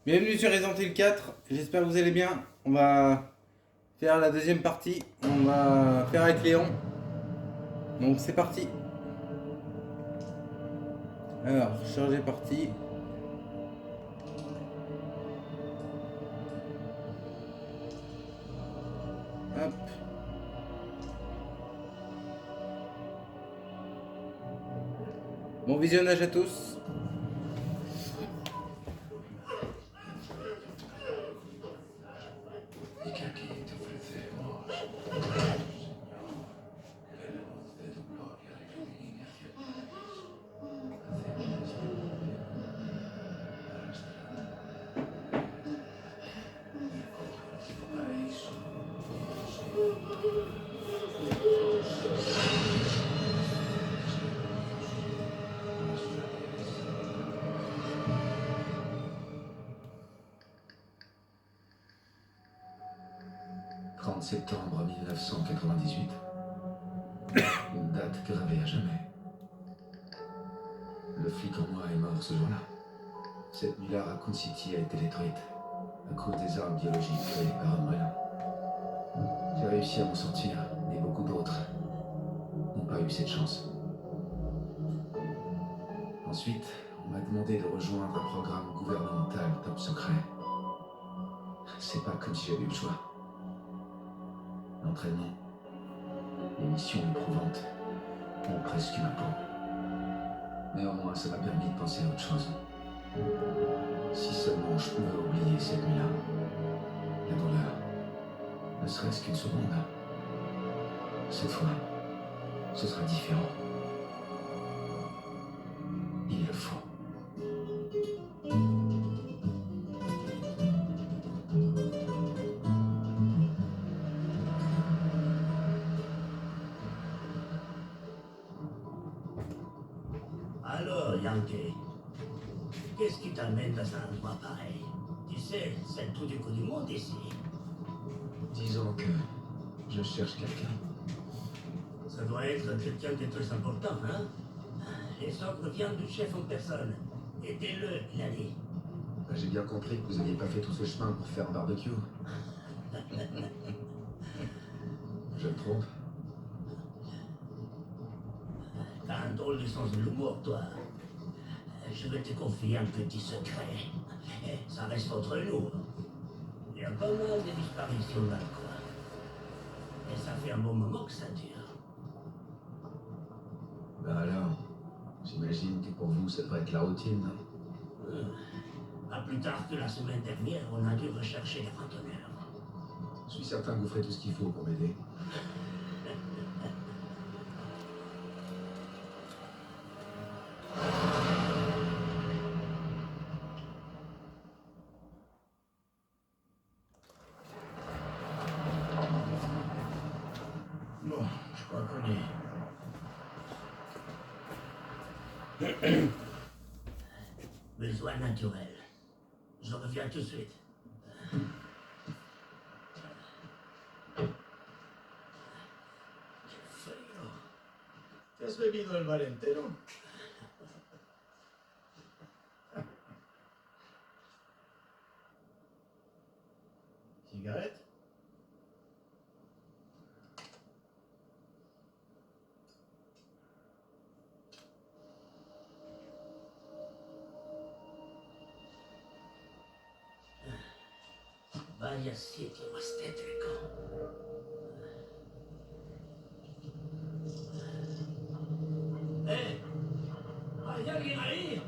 Bienvenue sur Resident Evil 4, j'espère que vous allez bien. On va faire la deuxième partie, on va faire avec Léon. Donc c'est parti. Alors, charger partie. Hop. Bon visionnage à tous. ¿Y qué aquí te ofrecemos? Que la luz de tu gloria ilumine hacia ti. Hacemos esta gloria arrastrada y acoger tu paraíso. « 30 septembre 1998. Une date gravée à jamais. Le flic en moi est mort ce jour-là. Cette nuit-là, Raccoon City a été détruite à cause des armes biologiques créées par Umbrella. J'ai réussi à m'en sortir, mais beaucoup d'autres n'ont pas eu cette chance. Ensuite, on m'a demandé de rejoindre un programme gouvernemental top secret. C'est pas comme si j'avais eu le choix. L'entraînement, les missions éprouvantes ont presque eu ma peau. Néanmoins, ça m'a permis de penser à autre chose. Si seulement je pouvais oublier cette nuit-là, la douleur, ne serait-ce qu'une seconde. Cette fois, ce sera différent. Il le faut. Alors, Yankee, qu'est-ce qui t'amène dans un endroit pareil? Tu sais, c'est le trou du coup du monde ici. Disons que je cherche quelqu'un. Ça doit être quelqu'un de très important, hein? Les ordres viennent du chef en personne. Aidez-le, il a dit. J'ai bien compris que vous n'aviez pas fait tout ce chemin pour faire un barbecue. Je me trompe? T'as un drôle de sens de l'humour, toi. Je vais te confier un petit secret. Ça reste entre nous. Il y a pas mal de disparitions dans le coin. Et ça fait un bon moment que ça dure. Ben alors, j'imagine que pour vous, ça devrait être la routine, non? Pas plus tard que la semaine dernière, on a dû rechercher les conteneurs. Je suis certain que vous ferez tout ce qu'il faut pour m'aider. Bon, je crois qu'on est. Besoin naturel. Je reviens tout de suite. Qué frío. ¿Te has bebido el bar entero? ¿Cigarette? Vaya sitio más tétrico. ¿Hay alguien ahí?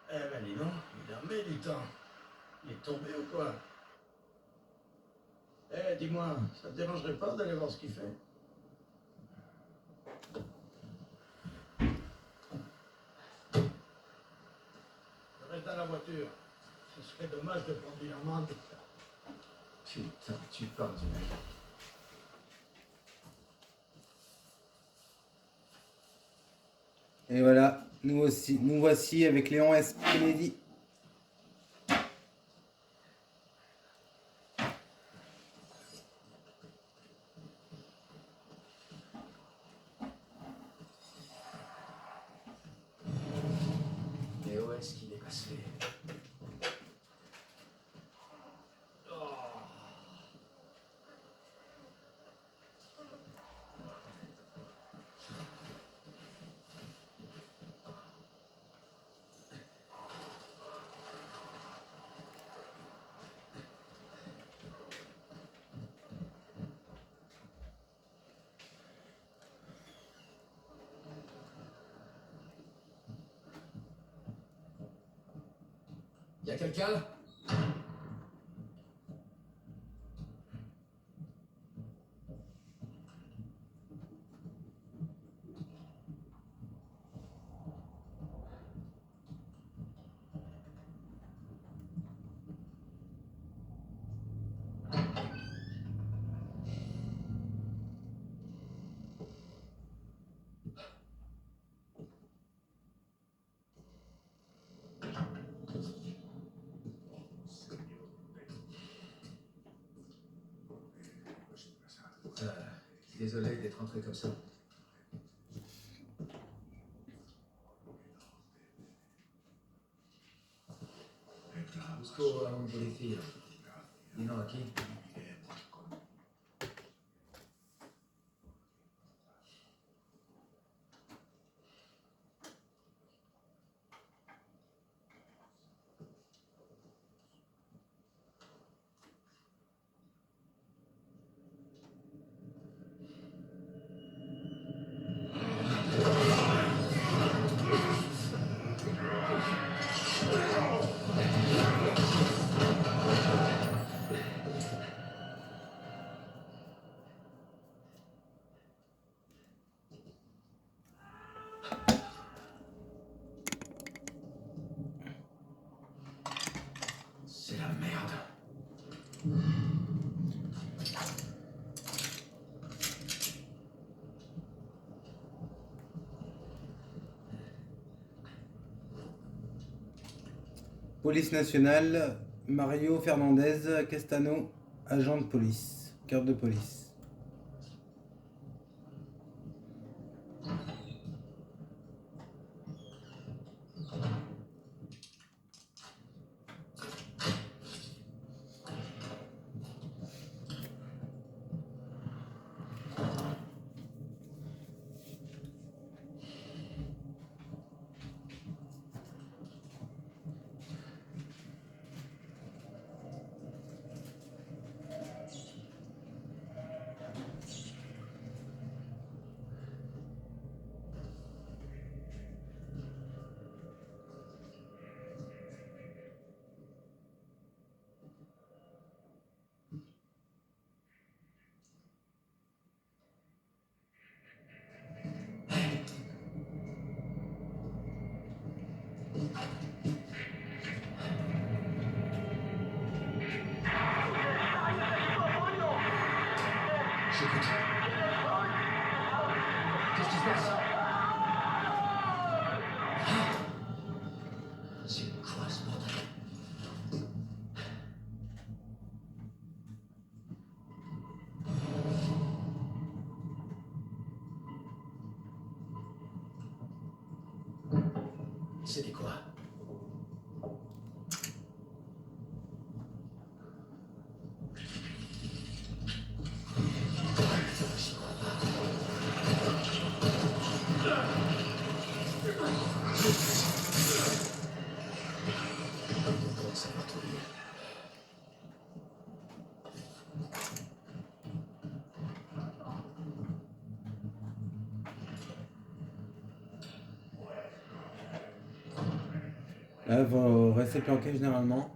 Eh ben dis donc, il en met du temps. Il est tombé ou quoi? Eh, dis-moi, ça te dérangerait pas d'aller voir ce qu'il fait? Je reste dans la voiture. Ce serait dommage de prendre une amende. Putain, tu parles du mec. Et voilà, nous aussi, nous voici avec Léon S. Kennedy. Et où est-ce qu'il est passé? Y a quelqu'un? Désolé d'être entré comme ça. Busco a un policía. Vino aquí. C'est la merde. Police nationale, Mario Fernandez Castano, agent de police, carte de police. J'écoute. Qu'est-ce qui se passe? C'est quoi ce bordel? C'était quoi? Ça va retrouver. Là, vous restez planqué généralement.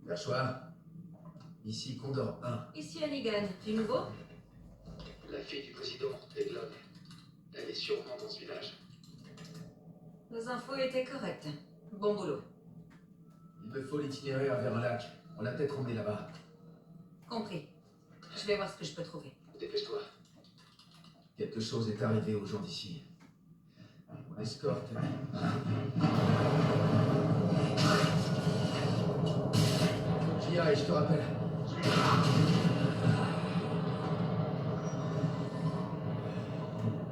Perchoir. Ici Condor 1. Ici Hannigan, du nouveau? La fille du président, Eglon. Elle est sûrement dans ce village. Nos infos étaient correctes. Bon boulot. Il me faut l'itinéraire vers un lac. On l'a peut-être emmené là-bas. Compris. Je vais voir ce que je peux trouver. Dépêche-toi. Quelque chose est arrivé aux gens d'ici. On escorte. J'y aille, je te rappelle.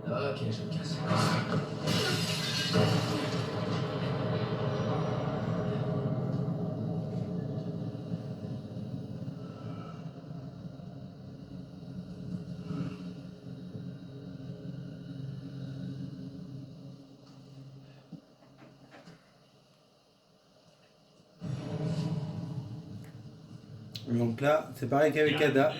Ok, je me casse. Donc là, c'est pareil qu'avec Ada.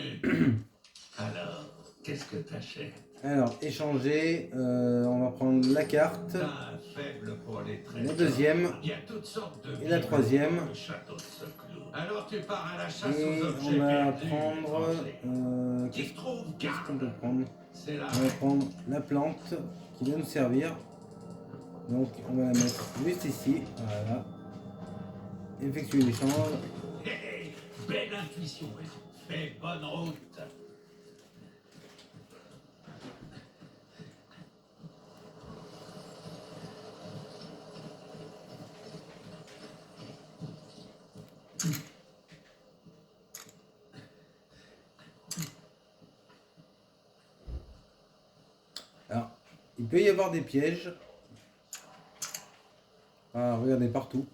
Alors, qu'est-ce que t'achètes? Alors, échanger, on va prendre la carte, T'as un faible pour les la trésors. deuxième, Il y a toutes sortes de et la bijoux troisième. dans le château de Seclou. Alors tu pars à la chasse Et aux objets on va perdus, prendre... étranger. Qui qu'est-ce trouve qu'on peut garde. prendre? C'est là. On va prendre la plante qui va nous servir. Donc on va la mettre juste ici. Voilà. Effectuer l'échange. Hé, hé, belle intuition. Fais bonne route. Alors, il peut y avoir des pièges. Ah, regardez partout.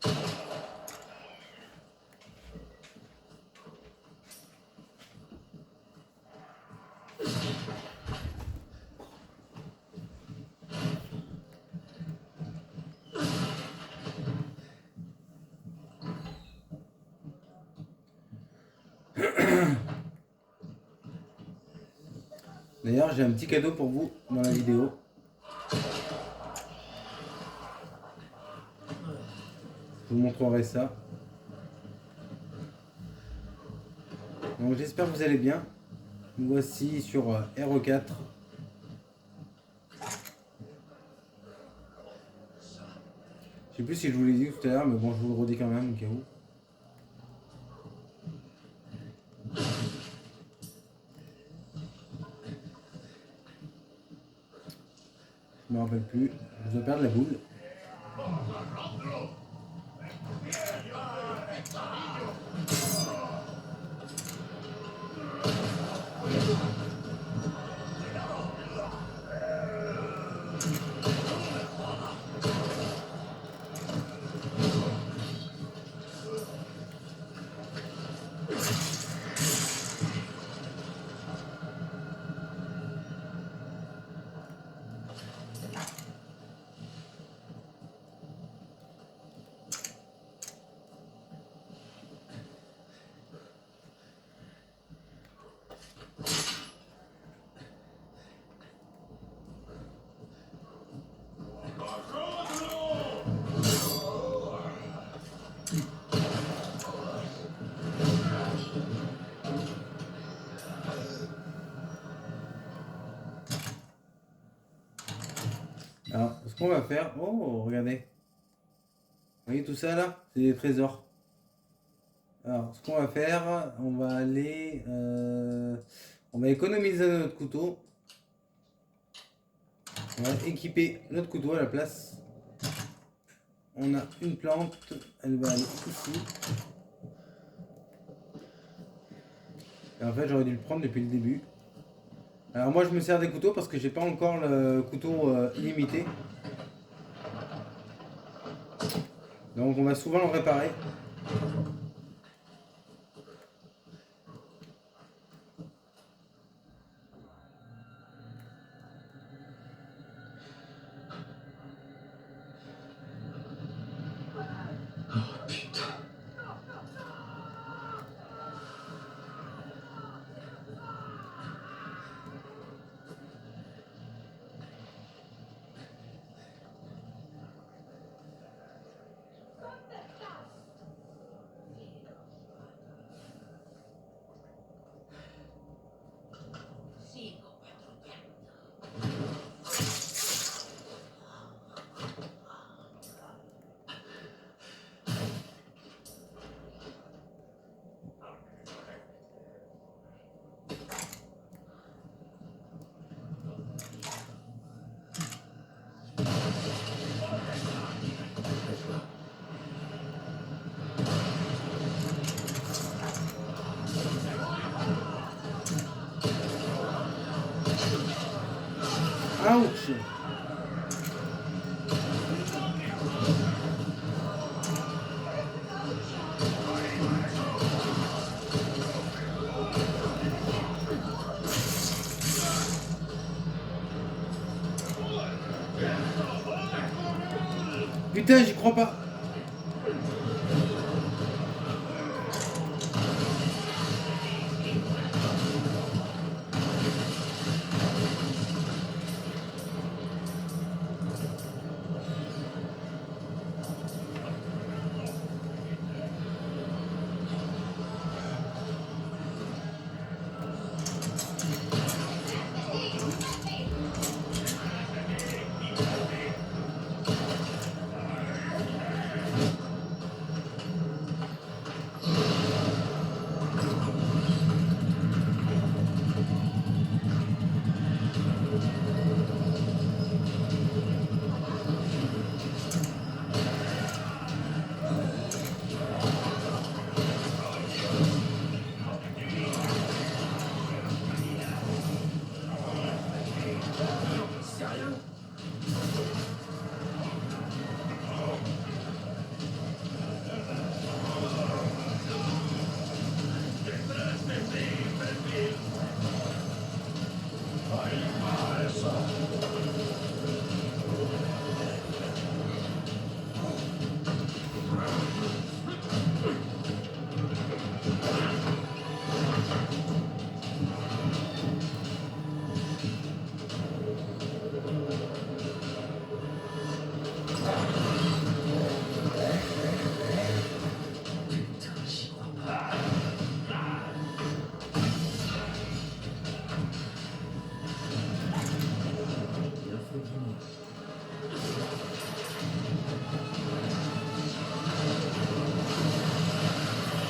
D'ailleurs, j'ai un petit cadeau pour vous dans la vidéo. Je vous montrerai ça. Donc j'espère que vous allez bien. Nous voici sur RE4. Je sais plus si je vous l'ai dit tout à l'heure, mais bon, je vous le redis quand même au cas où. Je me rappelle plus. Je dois perdre la boule. Alors, ce qu'on va faire... Oh, regardez. Vous voyez tout ça là? C'est des trésors. Alors, ce qu'on va faire, on va aller... on va économiser notre couteau. On va équiper notre couteau à la place. On a une plante, elle va aller ici. Et en fait, j'aurais dû le prendre depuis le début. Alors moi, je me sers des couteaux parce que j'ai pas encore le couteau illimité. Donc on va souvent le réparer. Oh putain. Ouch. Putain, j'y crois pas.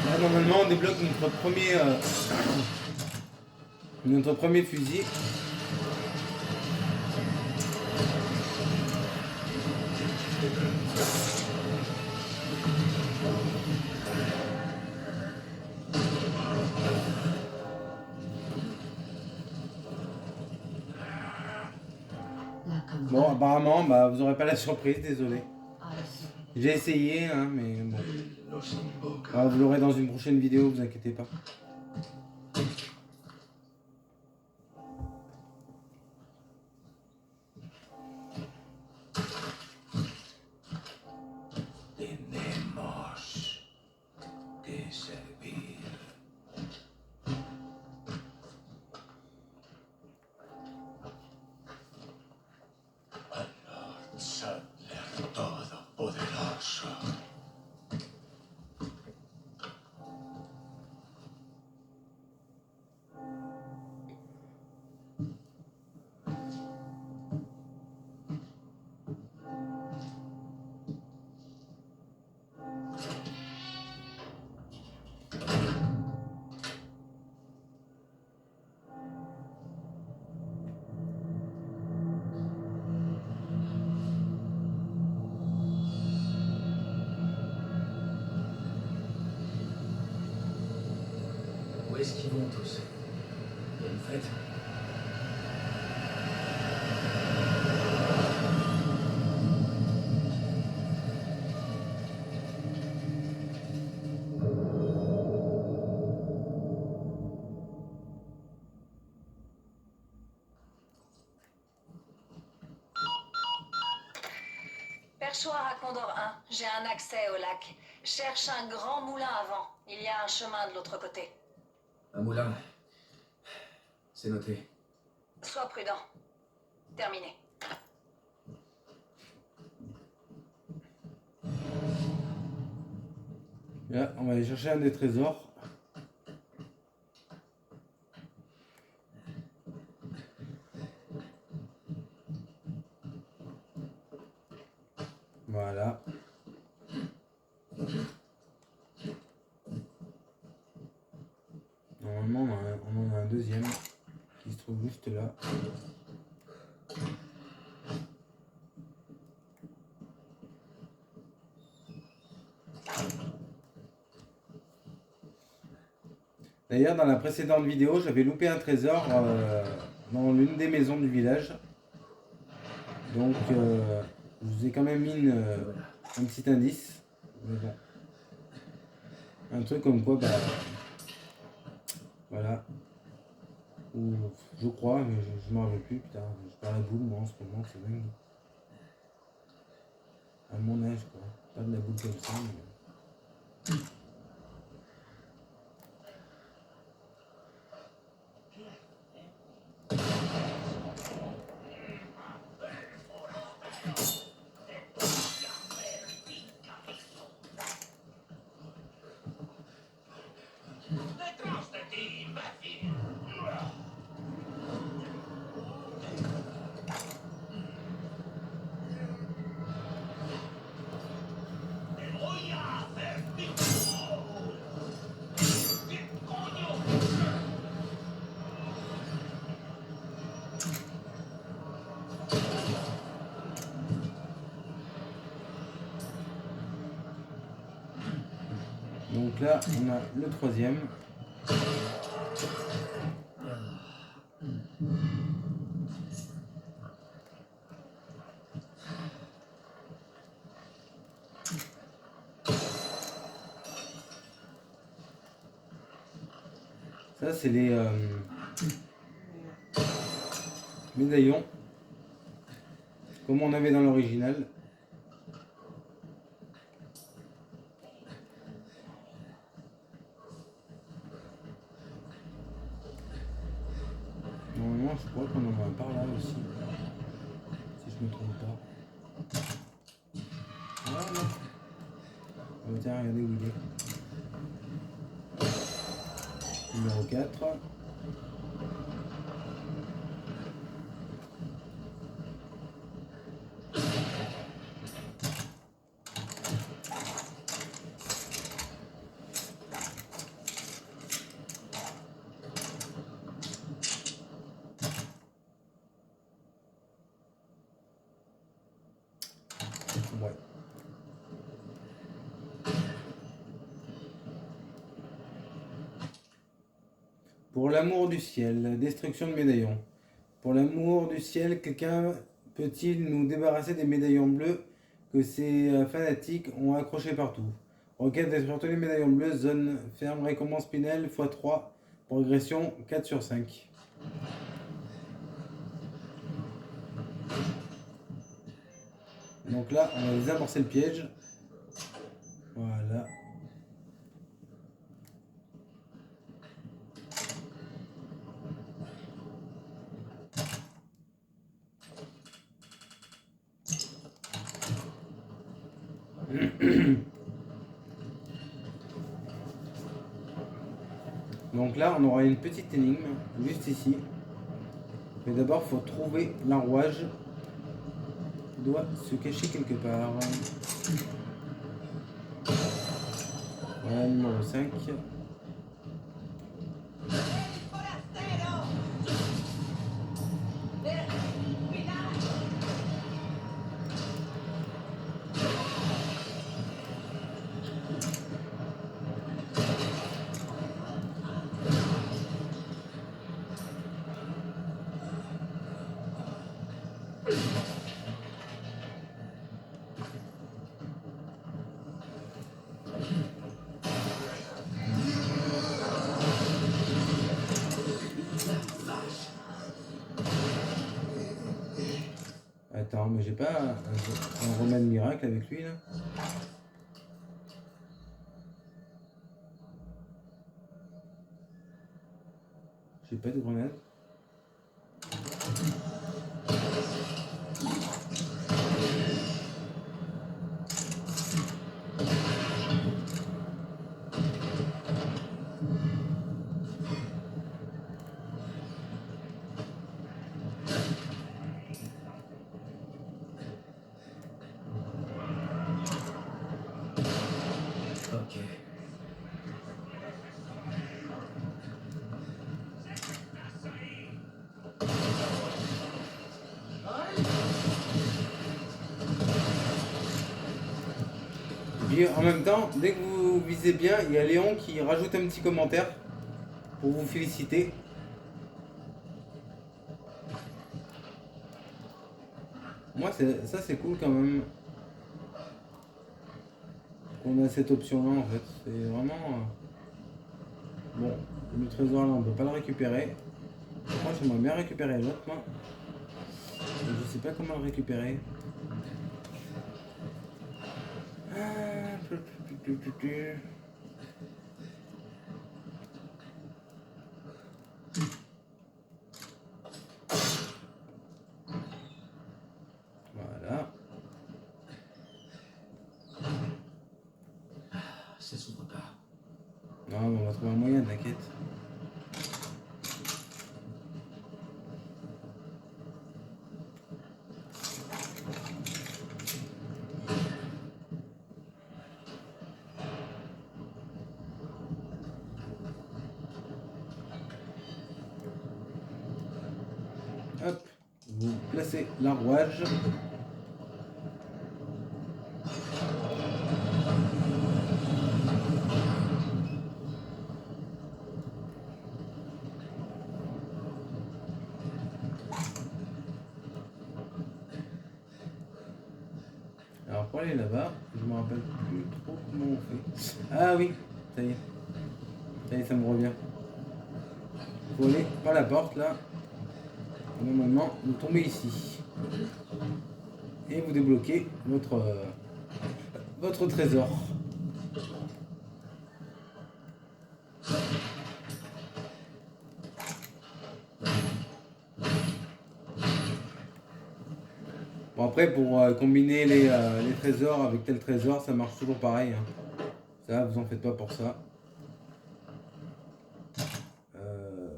Là, normalement, on débloque notre premier fusil. Bon, apparemment, bah, vous aurez pas la surprise, désolé. J'ai essayé, hein, mais bon. Ah, vous l'aurez dans une prochaine vidéo, vous inquiétez pas. Tenemos que servir. Al Lord Sadler Todopoderoso. Où est-ce qu'ils vont tous? Il y a une fête? Perchoir à Condor 1, j'ai un accès au lac. Cherche un grand moulin à vent. Il y a un chemin de l'autre côté. Un moulin. C'est noté. Sois prudent. Terminé. Là, on va aller chercher un des trésors. Voilà. Normalement, on en a un deuxième qui se trouve juste là. D'ailleurs, dans la précédente vidéo, j'avais loupé un trésor dans l'une des maisons du village. Donc, je vous ai quand même mis un petit indice. Mais bon. Un truc comme quoi, bah. Voilà. Ou, je crois, mais je m'en rappelle plus. Putain, je parle à boule, moi, en ce moment, c'est dingue. À mon âge, quoi. Pas de la boule comme ça, mais. Donc là, on a le troisième. Ça, c'est les médaillons, comme on avait dans l'original. Normalement, je crois qu'on en a un par là aussi, si je me trompe pas. Ah non. Oh, tiens, regardez où il est. Numéro 4. Ouais. Pour l'amour du ciel, destruction de médaillons. Pour l'amour du ciel, quelqu'un peut-il nous débarrasser des médaillons bleus que ces fanatiques ont accrochés partout? Requête détruire tous les médaillons bleus, zone ferme, récompense Pinel, x3, progression 4 sur 5. Donc là, on va désamorcer le piège. Voilà. Donc là, on aura une petite énigme, juste ici. Mais d'abord, il faut trouver l'enrouage. Il doit se cacher quelque part. Voilà, numéro 5. Attends, mais j'ai pas un remède miracle avec lui là? J'ai pas de grenade. Ok. Et puis en même temps, dès que vous visez bien, il y a Léon qui rajoute un petit commentaire pour vous féliciter. Moi, ça c'est cool quand même. Qu'on a cette option-là en fait. C'est vraiment... Bon, le trésor là, on peut pas le récupérer. Moi, j'aimerais bien récupérer l'autre, moi. Et je sais pas comment le récupérer. Ah, voilà. Ça s'ouvre pas. Non, mais on va trouver un moyen, t'inquiète. Hop, vous placez la rouage. Alors pour aller là-bas, je me rappelle plus trop comment on fait. Ah oui, ça y est. Ça y est, ça me revient. Faut aller par la porte là. Normalement, vous tombez ici. Et vous débloquez votre trésor. Bon après pour combiner les trésors avec tel trésor, ça marche toujours pareil. Hein. Ça, vous en faites pas pour ça.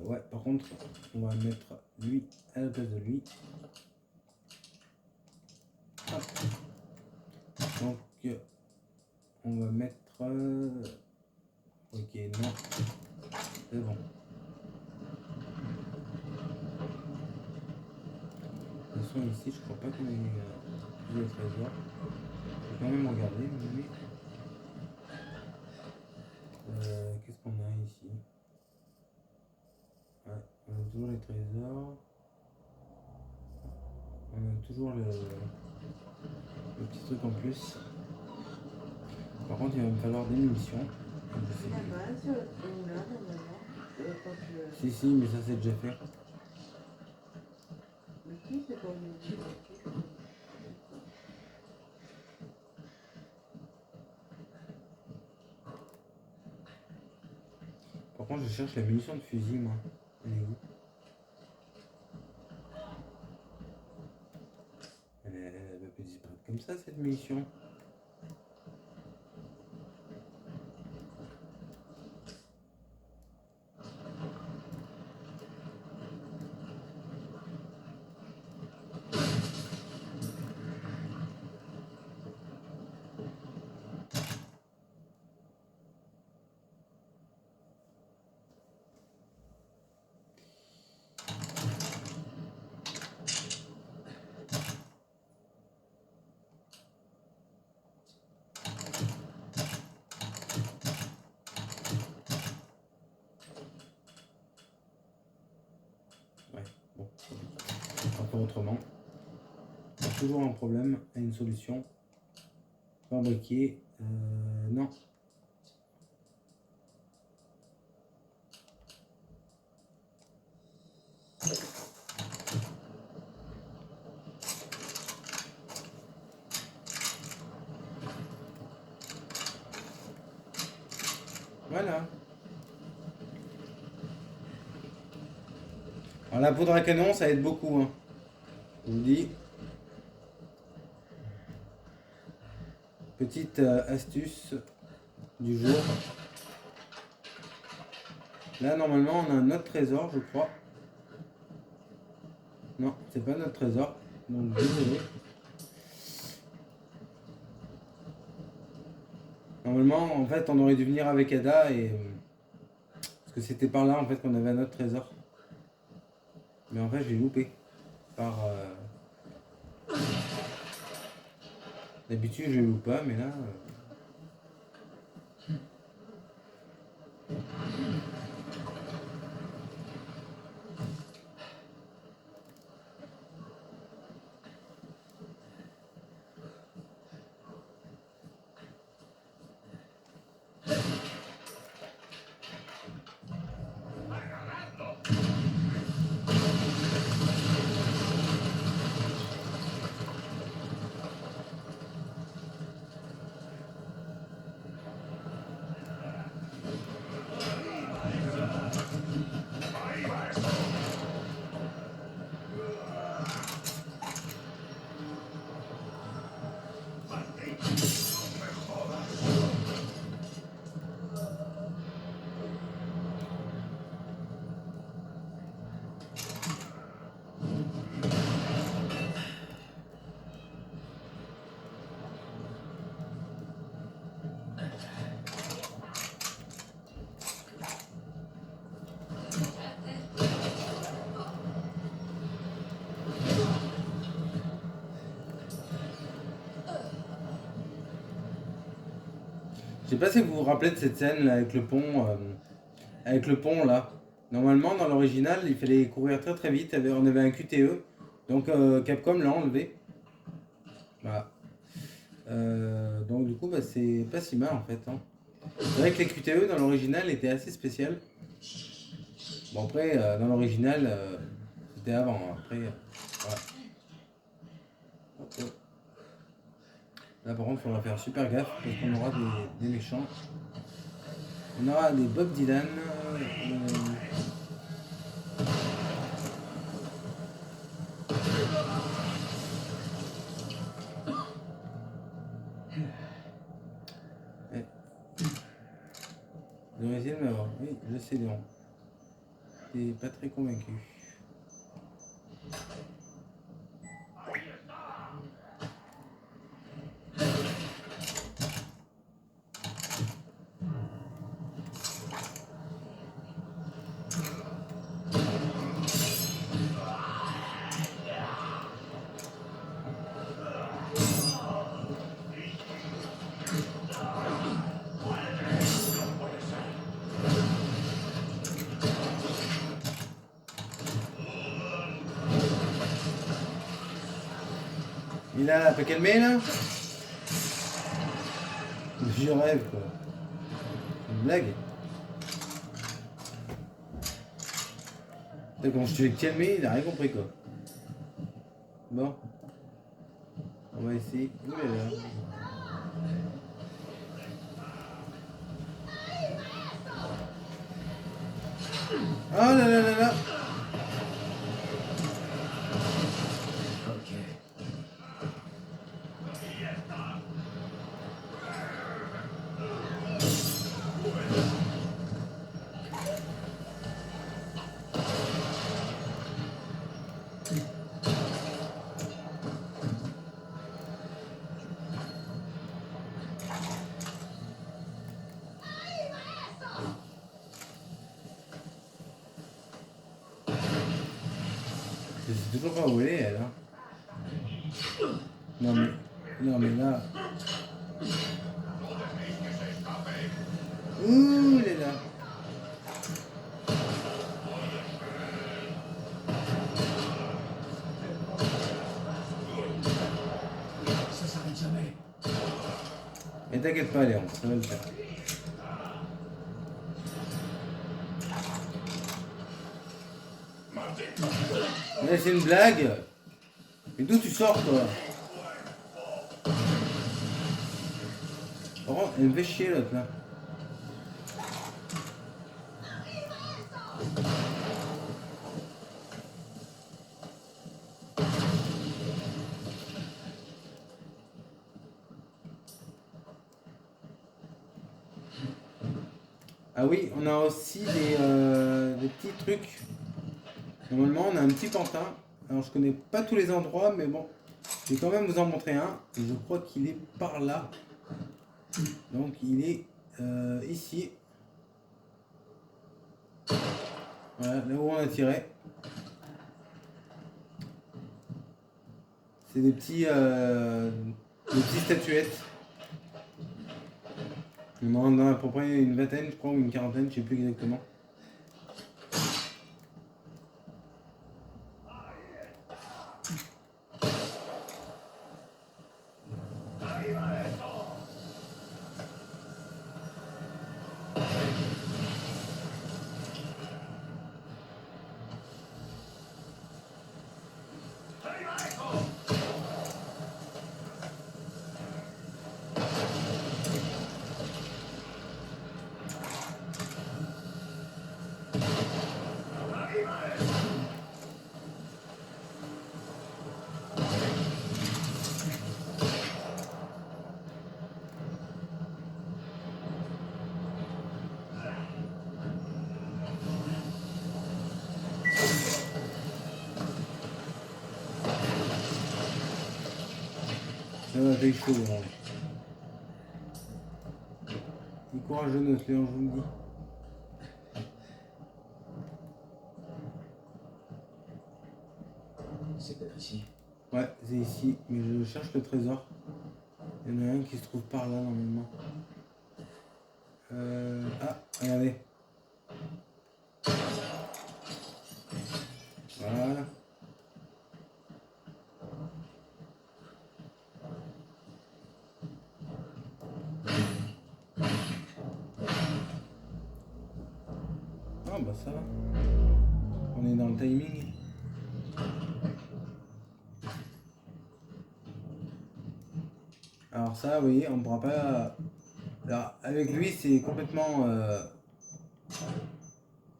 Ouais, par contre, on va mettre lui à la place de lui. Hop. Donc, on va mettre... Ok, non. C'est bon. De toute façon, ici, je crois pas qu'il y ait le trésor. Je vais quand même regarder, mais oui. Qu'est-ce qu'on a ici? Ouais, on a toujours les trésors. On a toujours le petit truc en plus. Par contre, il va me falloir des munitions. Si, mais ça c'est déjà fait. Par contre, je cherche la munition de fusil, moi. Elle est où? Elle va plus disparaître comme ça, cette munition. Autrement. Il y a toujours un problème et une solution. Fabriquer. Non. Voilà. Alors la poudre à canon, ça aide beaucoup. Hein. Je vous le dis. Petite astuce du jour. Là, normalement, on a un autre trésor, je crois. Non, c'est pas notre trésor. Donc, désolé. Normalement, en fait, on aurait dû venir avec Ada et... Parce que c'était par là, en fait, qu'on avait un autre trésor. Mais en fait, j'ai loupé. Par... D'habitude, je loupe pas, mais là... Je sais pas si vous vous rappelez de cette scène là, avec le pont là. Normalement, dans l'original, il fallait courir très très vite. On avait un QTE, donc Capcom l'a enlevé. Voilà. Donc du coup, bah, c'est pas si mal en fait. Hein. C'est vrai que les QTE dans l'original étaient assez spéciales. Bon après, dans l'original, c'était avant. Hein. Après, voilà. Hop, hop. Là par contre, il faudra faire super gaffe parce qu'on aura des méchants. On aura des Bob Dylan. Vous avez essayé de m'avoir. Oui, je sais donc. T'es pas très convaincu. Il a pas calmé là? Je rêve quoi. Une blague. Quand je te l'ai calmé, il a rien compris quoi. Bon. On va essayer. Ouh là là. Oh là là là là. Ok. Je sais toujours pas où elle est elle. Hein. Non mais là. Ouh là là. Ça s'arrête jamais. Mais t'inquiète pas Léon, ça va le faire. Mais c'est une blague. Mais d'où tu sors toi? Par contre, elle me fait chier l'autre là. Ah oui, on a aussi des petits trucs. Normalement, on a un petit pantin. Alors, je connais pas tous les endroits, mais bon, je vais quand même vous en montrer un. Et je crois qu'il est par là. Donc, il est ici. Voilà, là où on a tiré. C'est des petits statuettes. On en a à peu près une vingtaine, je crois, ou une quarantaine, je sais plus exactement. Ça va avec chaud, hein. Il est courageux notre Léon, je vous le dis. C'est peut-être ici. Ouais, c'est ici, mais je cherche le trésor. Il y en a un qui se trouve par là normalement. Regardez. Voilà. Ah bah ça va. On est dans le timing. Alors ça, vous voyez, on pourra pas... Alors, avec lui, c'est complètement...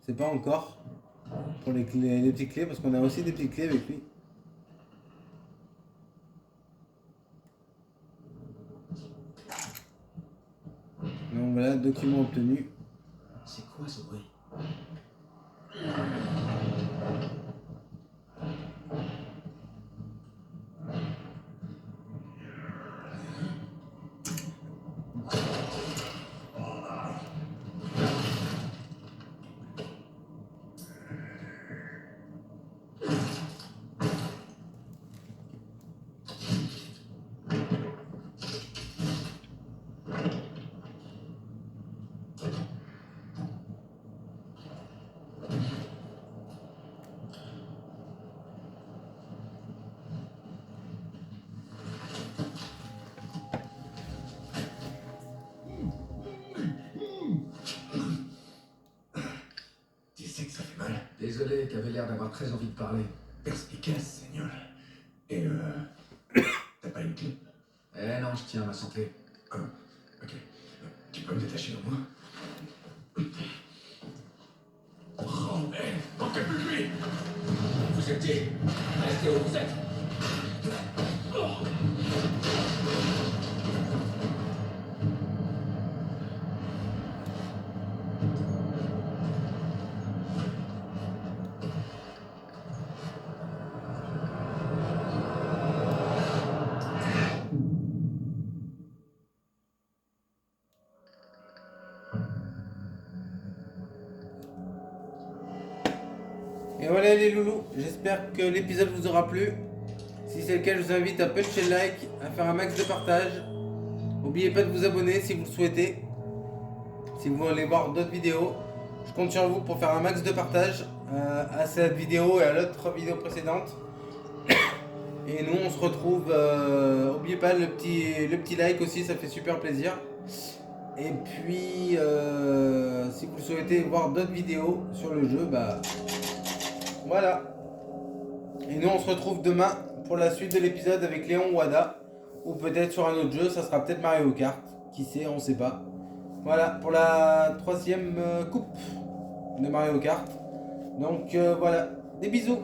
C'est pas encore pour les clés, les petites clés, parce qu'on a aussi des petites clés avec lui. Donc voilà, document obtenu. C'est quoi ce bruit? Tu sais que ça fait mal. Désolé, t'avais l'air d'avoir très envie de parler. Perspicace, Seigneur. Et t'as pas une clé? Eh non, je tiens à ma santé. Ah, ok. Tu peux me détacher de moi? Oh, merde! Manquez plus de lui! Vous êtes qui? Restez où vous êtes! Et voilà les loulous, j'espère que l'épisode vous aura plu. Si c'est le cas, je vous invite à puncher le like, à faire un max de partage. N'oubliez pas de vous abonner si vous le souhaitez. Si vous voulez voir d'autres vidéos, je compte sur vous pour faire un max de partage à cette vidéo et à l'autre vidéo précédente. Et nous on se retrouve, n'oubliez pas le petit like aussi, ça fait super plaisir. Et puis si vous souhaitez voir d'autres vidéos sur le jeu, bah voilà. Et nous on se retrouve demain pour la suite de l'épisode avec Léon ou Ada. Ou peut-être sur un autre jeu, ça sera peut-être Mario Kart. Qui sait, on sait pas. Voilà, pour la 3e coupe de Mario Kart. Donc voilà, des bisous.